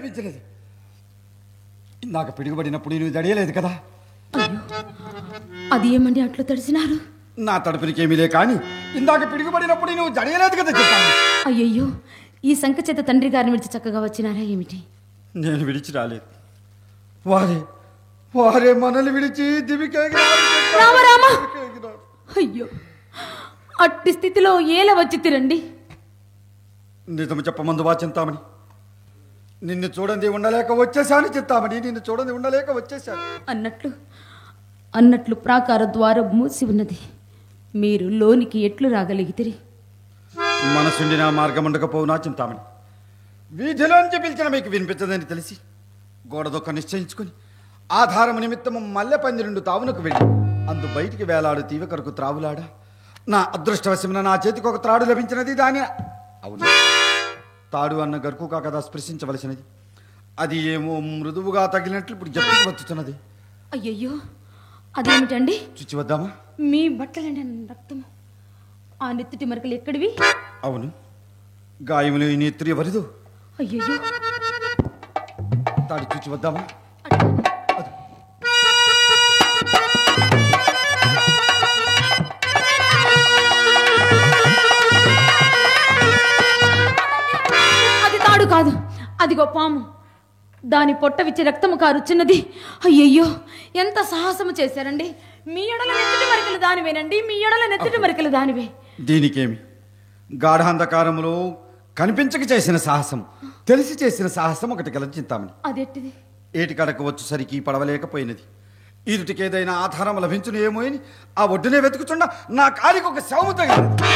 కనిపించలేదు. ఇందాక పిడుగుబడినప్పుడు నువ్వు జడియలేదు కదా. అది ఏమండి అట్లా తడిసినారు? నా తడుపునికేమీలే కానీ ఇందాక పిడుగుబడినప్పుడు నువ్వు జడియలేదు కదా చెప్తాను. అయ్యయ్యో, ఈ సంఖ చేత తండ్రి గారిని విడిచి చక్కగా వచ్చినారా ఏమిటి? నేను విడిచి రాలేదు. వారే మనల్ని విడిచి రామరామా! అయ్యో, అట్టి స్థితిలో ఏల వచ్చి తిరండి. నిజము చెప్పమందువా చింతామణి? నిన్ను చూడండి ఉండలేక వచ్చేసాను చింతామణి, నిన్ను చూడండి ఉండలేక వచ్చేసాను. అన్నట్లు ప్రాకార ద్వారం మూసి ఉన్నది. మీరు లోనికి ఎట్లు రాగలిగితిరి? మనసుండి నా మార్గం ఉండకపోవునా చింతామణి? వీధిలోంచి పిలిచిన మీకు వినిపించదని తెలిసి గోడదొక్క నిశ్చయించుకుని ఆధారము నిమిత్తము మల్లెపంది నుండి తావునకు వెళ్ళి అందు బయటికి వేలాడు తీవ కొరకు త్రావులాడా నా అదృష్టవశమున నా చేతికి ఒక త్రాడు లభించినది. దాని అవును, తాడు అన్న గరుకుగా కదా స్పృశించవలసినది. అది ఏమో మృదువుగా తగిలినట్లు ఇప్పుడు జబ్బు వచ్చుతున్నది. అయ్యయ్యో, అదేమిటండి? చూచి వద్దామా? మీ బట్టలండి రక్తము. ఆ నెత్తిటి మరకలు ఎక్కడివి? అవును, గాయములు ఈ నెత్తురు ఎవరిదు? అయ్యయ్యో, తాడు చూచి వద్దామా? అది తాడు కాదు, అదిగో పాము. దాని పొట్ట విచ్చి రక్తము కారుచున్నది. అయ్యయ్యో, ఎంత సాహసము చేశారండి! మీ ఎడల నెత్తిటి మరికలు దానివేనండి, మీ ఎడల నెత్తిటి మరికలు దానివే. దీనికేమి? గాఢాంధకారములో కనిపించక చేసిన సాహసం, తెలిసి చేసిన సాహసం ఒకటి కల చింతామణి. అదెట్టిది? ఏటికడకు వచ్చేసరికి పడవలేకపోయినది. ఈరుటికి ఏదైనా ఆధారం లభించును ఏమో అని ఆ ఒడ్డునే వెతుకుచుండా నా కాలికి ఒక శవము తగిలింది.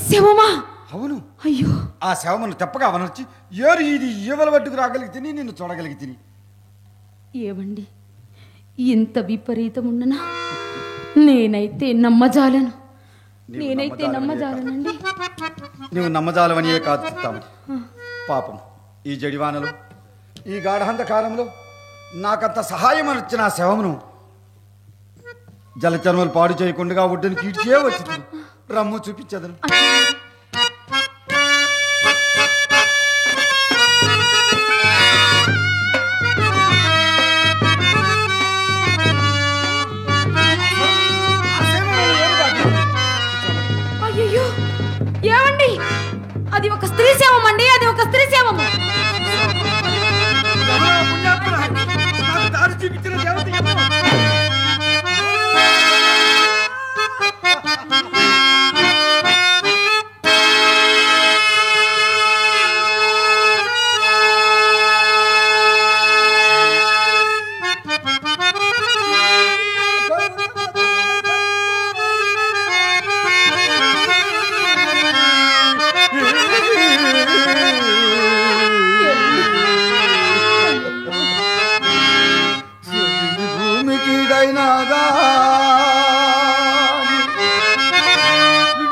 శవమా? అవును. అయ్యో, ఆ శవమును తెప్పగా అవనొచ్చి ఏరు ఇది ఈవల వడ్డుకు రాగలిగి తిని నిన్ను చూడగలిగి తిని. ఏవండి, ఇంత విపరీతం ఉండనా? నేనైతే నమ్మజాలను. నమ్మజాలనండి. నువ్వు నమ్మజాలవనియే కాదు చెప్తామని. పాపం ఈ జడివానలో ఈ గాఢాంధకారంలో నాకంత సహాయం అని వచ్చిన ఆ శవమును జలచర్మలు పాడు చేయకుండా ఒడ్డుని కీడ్చే వచ్చింది. రమ్ము చూపించదను. అయ్యో, ఏమండి, అది ఒక స్త్రీ శవం అండి, అది ఒక స్త్రీ శవము.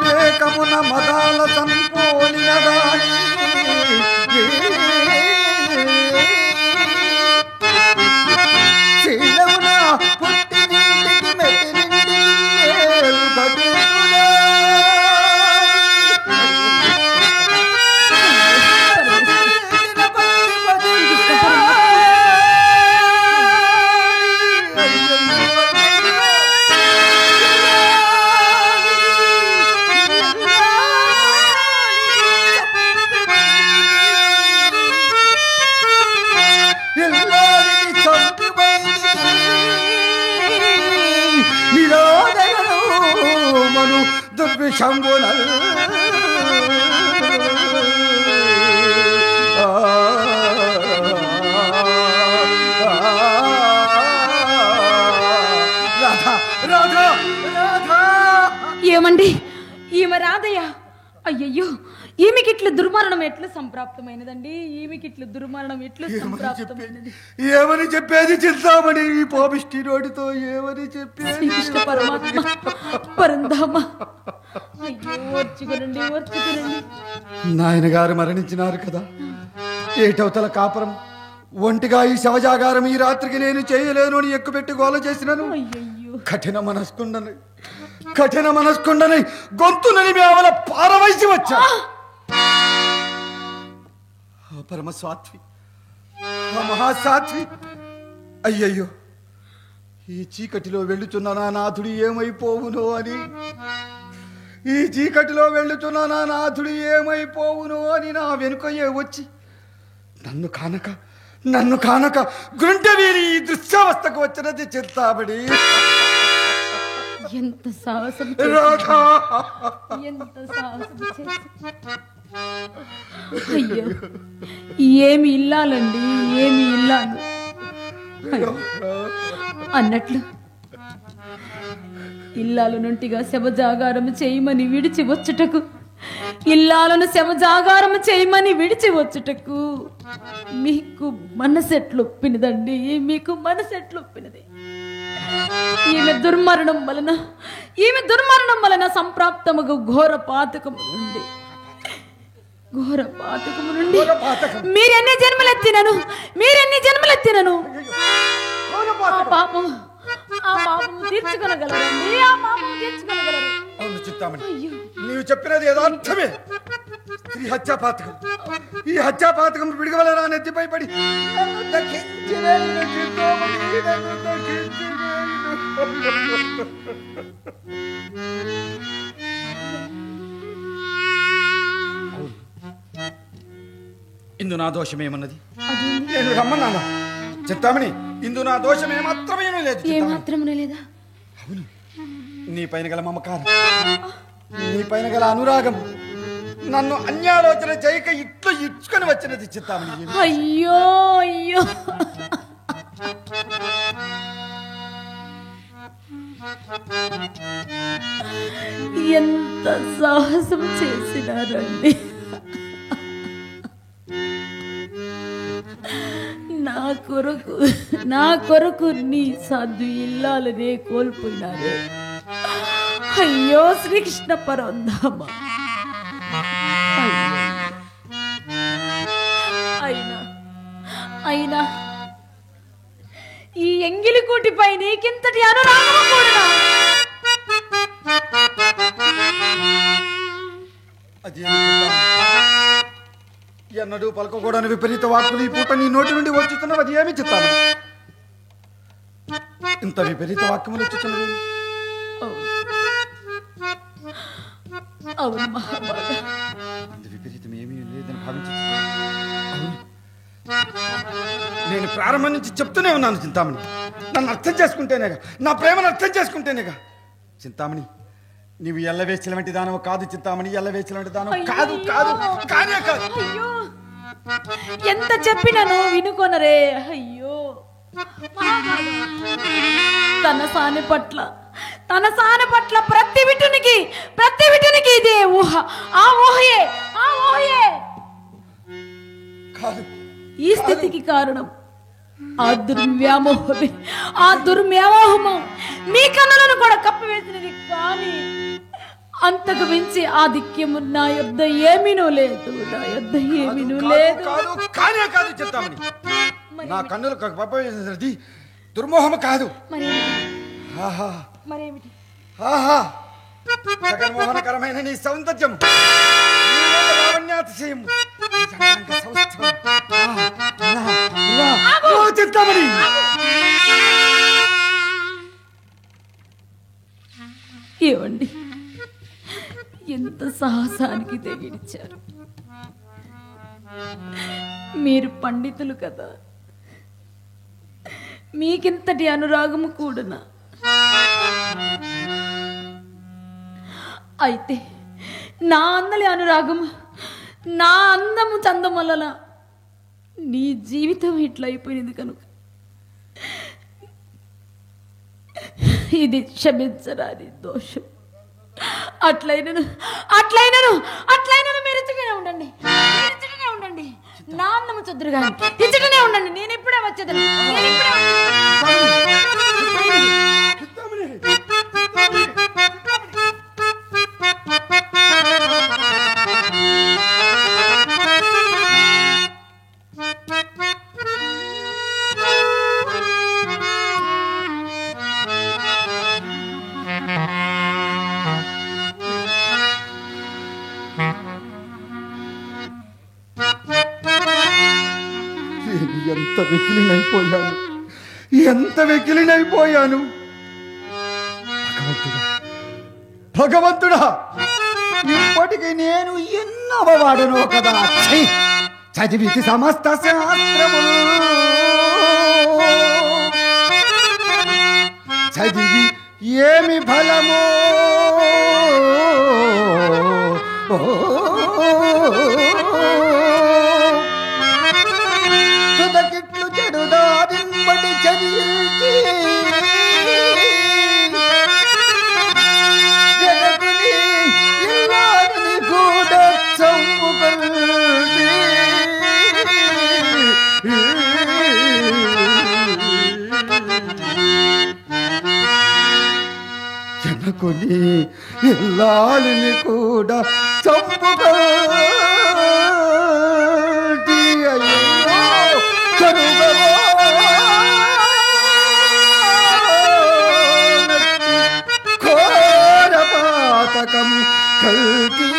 వివేకమున మదాల సంపోలినదాని శీలమున పుట్టినింటికి మెట్టినింటికి దుర్విషంబున ఏమండి, ఈమె రాధయ్య. అయ్యయ్యో, ఈమెకిట్లు దుర్మరణం ఎట్లు సంప్రాప్తమైనదండి? ఈమెకిట్లు దుర్మరణం ఎట్లు సంప్రాప్తమైనది? ఏమని చెప్పేది చింతామణి? ఈ పాపిష్టి నోటితో ఏమని చెప్పేది? శ్రీకృష్ణ పరమాత్మ పరంధామ. అయ్యో, ఓర్చుకోనండి. నాయన గారు మరణించినారు కదా, ఏటవతల కాపురం ఒంటిగా ఈ శవజాగారం ఈ రాత్రికి నేను చేయలేను అని ఎక్కుపెట్టి గోల చేసినాను. కఠిన మనస్కుండని గొంతునని మేవల పారవైసి వచ్చా. పరమస్వాత్వి ఆ మహాసాధ్వి అయ్యయ్యో, ఈ చీకటిలో వెళ్ళుచున్న నా నాథుడు ఏమైపోవునో అని, ఈ చీకటిలో వెళ్ళుచున్న నా నాథుడు ఏమైపోవునో అని నా వెనుకయే వచ్చి నన్ను కానక గుండె వీరి ఈ దృశ్యావస్థకు వచ్చినది చింతామణి. ఎంత సాహసం రాధా, ఎంత సాహసం చేసి. అయ్యో, ఏమి ఇల్లాలండి, ఏమి ఇల్లాలు. అన్నట్లు ఇల్లాలు నుంటిగా శవజాగారము చేయమని విడిచి వచ్చుటకు, ఇల్లాలను శవజాగారము చేయమని విడిచి వచ్చుటకు మీకు మనసెట్లొప్పినదండి, మీకు మనసెట్లొప్పినది. ఈమె దుర్మరణం వలన సంప్రాప్తముగు ఘోర పాతకము నుండి మీరెన్ని జన్మలెత్తినను ఆ పాపం తీర్చుకొనగలరండి, ఆ పాపం తీర్చుకొనగలరు. అవును చింతామణి, నీవు చెప్పినది యథార్థమే. స్త్రీ హత్యాపాతకం, ఈ హత్యాపాతకం విడిగవలరా నెత్తిపై పడి ఇందు నా దోషమేమన్నది? నేను రమ్మన్నాను చింతామణి, ఇందు నా దోషమేమాత్రమేమీ లేదు. లేదా? అవును, నీ పైన గల మమకారం, నీ పైన గల అనురాగం నన్ను అన్యాలోచన చేయక ఇట్లు ఇచ్చుకొని వచ్చినది చింతామణి. అయ్యో అయ్యో, ఎంత సాహసం చేసినారండి. నా కొరకు నీ సాధు ఇల్లాలనే కోల్పోయినారు. అయ్యో శ్రీకృష్ణ పరంధామ. అయినా ఈ ఎంగిలికూటిపై నీకింతటి అనురాగము కూడా ఎన్నడూ పలకకూడని విపరీత వాక్కులు ఈ పూట నీ నోటి నుండి వచ్చుతున్నవి. అది ఏమి చెప్తాను? ఇంత విపరీత వాక్యములు వచ్చుతున్నవి. అవును మహాబాగా, ఇంత విపరీతం ఏమీ లేదని భావించు. నేను ప్రారంభం నుంచి చెప్తూనే ఉన్నాను చింతామణి, నన్ను అర్థం చేసుకుంటేనేగా, నా ప్రేమను అర్థం చేసుకుంటేనేగా. చింతామణి, నీవు ఎల్లవేచల వంటి దానవు కాదు చింతామణి, ఎల్లవేచల వంటి దానవు కాదు కాదు కానే కాదు. అయ్యో, ఎంత చెప్పినను వినుకొనరే. అయ్యో, తన సాని పట్ల ప్రతి విటునికి ఇదే ఊహ. ఆ ఊహయే కాదు. ఈ స్థితికి కారణం ఆ దుర్వ్యామోహము మీ కన్నులను కూడా కప్పివేసినది. కానీ అంతకు మించి ఆధిక్యము నా యొద్ద ఏమీనూ లేదు. కానే కాదు చెప్తామని. నా కన్నులు కప్పివేసినది దుర్మోహము కాదు. మరేమిటి? జగన్మోహనకరమైన నీ సౌందర్యం, లావణ్యాతిశయం, చింతామణి. ఏమండి, ఎంత సాహసానికి తెగిడిచారు. మీరు పండితులు కదా, మీకింతటి అనురాగము కూడానా? అయితే నా అందలి అనురాగము, నా అందము చందం వలన నీ జీవితం ఇట్లా అయిపోయింది కనుక ఇది క్షమించరాని దోషం. అట్లయినను మీరు ఇచ్చటనే ఉండండి. నా అందము చదురు కానీ ఇచ్చటనే ఉండండి. నేను ఇప్పుడే వచ్చేది. ఎంత వెకిలినైపోయాను, ఎంత వెకిలినైపోయాను. భగవంతుడా, భగవంతుడా, ఇప్పటికి నేను ఎన్నవ వాడనో కదా. చదివితి సమస్త శాస్త్రములు, చదివి ఏమి ఫలము? తుదకిట్లు చెడుదారింబడి చదివించి జగకుని ఇల్లారిని కూడా చంపుకొల్చి జనకుని ఇల్లాలిని కూడా చంపుకొల్చి అయ్యో కరుగవో ఘోర పాతకం కల్కి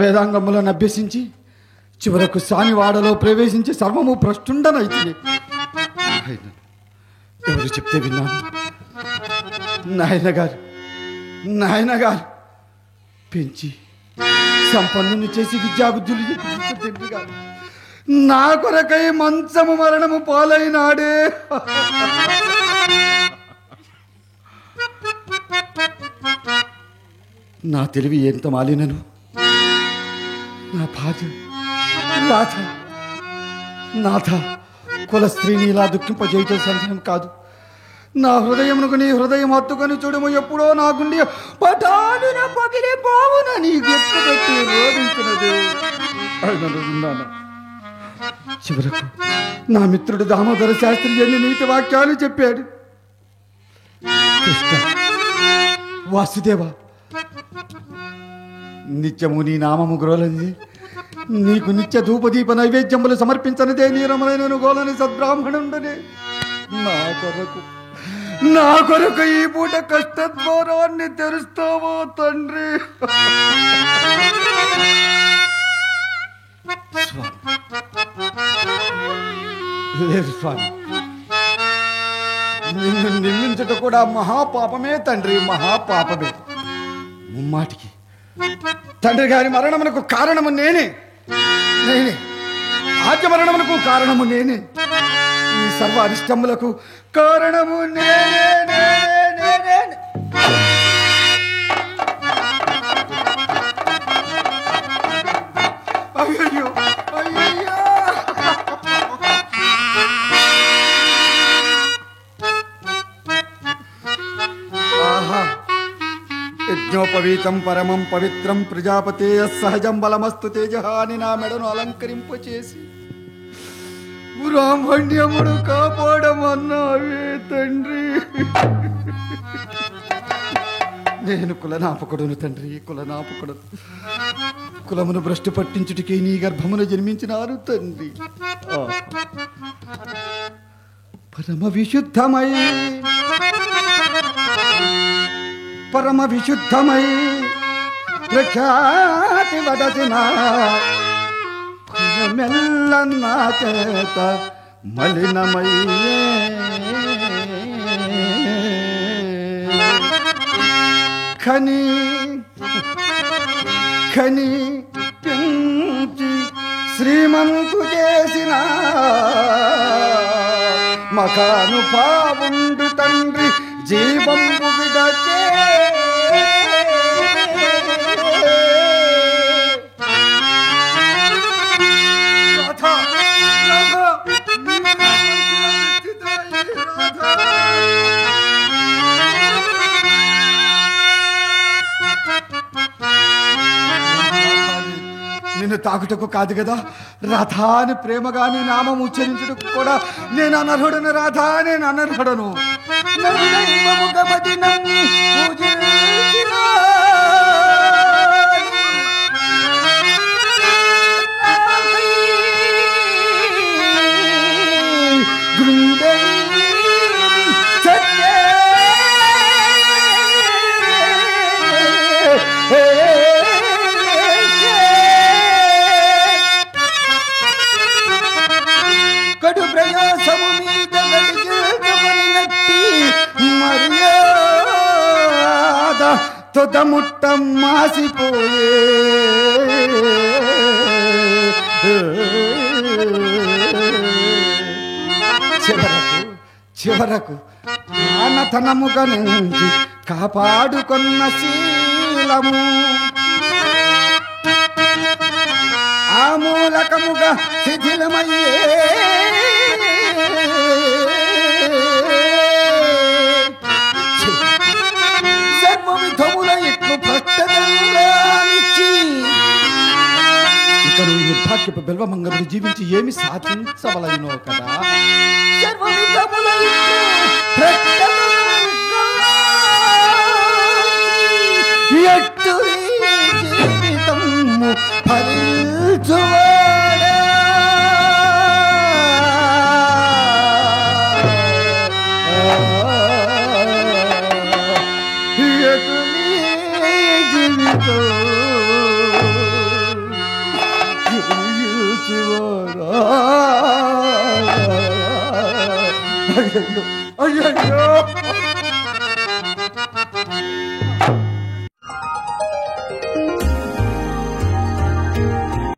వేదాంగములను అభ్యసించి చివరకు స్వామివాడలో ప్రవేశించి సర్వము భ్రష్టుండనైతిని. ఎవరు చెప్తే విన్నాను. నాయన గారు పెంచి సంపన్నుని చేసి విద్యాబుద్ధులు తండ్రి గారు నా కొరకై మంచము మరణము పాలైనాడే. నా తెలివి ఎంత మాలినను, నా బాధ నాథ కుల స్త్రీని ఇలా దుఃఖింపజేయటం సందేహం కాదు. నా హృదయమునకు నీ హృదయం హత్తుకొని చూడము. ఎప్పుడో నా గుండె పటానున పగిలి బావున నీకు ఎత్తుపెట్టి రోధించినది. విన్నాను. చివరకు నా మిత్రుడు దామోదర శాస్త్రి ఎన్ని నీతి వాక్యాలు చెప్పాడు. కృష్ణ, వాసుదేవ, నిత్యము నీ నామము గ్రోలనిది, నీకు నిత్య ధూపదీప నైవేద్యములు సమర్పించనిదే నీరములైనను గోలని సద్బ్రాహ్మణుండనే. నా కొరకు ఈ పూట కష్టద్వారాన్ని తెరుస్తావో తండ్రి. లేదు స్వామి, నిన్ను నిందించుట కూడా మహాపాపమే తండ్రి, మహాపాపమే. ముమ్మాటికి తండ్రి గారి మరణమునకు కారణము నేనే. ఆద్య మరణమునకు కారణము నేనే. ఈ సర్వ అరిష్టములకు కారణము నేనే. అయ్యో అయ్యో, ఆహా, యజ్ఞోపవీతం పరమం పవిత్రం ప్రజాపతే సహజం బలమస్తు తేజ అని నా మెడను అలంకరింపచేసి బ్రాహ్మణ్యముడు కాపాడమన్నావే తండ్రి. నేను కులనాపకుడును తండ్రి, కులనాపకుడు. కులమును భ్రష్టు పట్టించుటికి నీ గర్భమును జన్మించినారు తండ్రి. పరమ విశుద్ధమై ప్రఖ్యాతి వదసిన కులమెల్లన్నా చేత మలినమయ్యే. ఖని పెంచి శ్రీమంతు చేసిన మకాను పావుండు తండ్రి జీవంబు విడచే. నిన్ను తాకుటకు కాదు కదా, రాధా అని ప్రేమగా నీ నామం ఉచ్చరించుటకు కూడా నేను అనర్హుడను. రాధా, నేను అనర్హుడను. కడు ప్రయాసము మీద గడిగినట్టి మర్యాద తొదముట్ట మాసిపోయే. చివరకు ప్రాణతనముగా నుంచి కాపాడుకొన్న శీలము ఆమూలకముగా శిథిలమయ్యే. సర్వవిధముల ఇట్లు పట్టదల్లానిచ్చి ఇక నువ్వు నిర్భాగ్యపు బిల్వమంగళుడు జీవించి ఏమి సాధించవలనో కదా. సర్వవిధముల ఇట్లు పట్టదల్లానిచ్చి ఎట్టు ఈ జీవితము ఫలించువాడా. ఎటు నీ జీవితం ఫలించువాడా. అయ్యయ్యో, అయ్యయ్యో.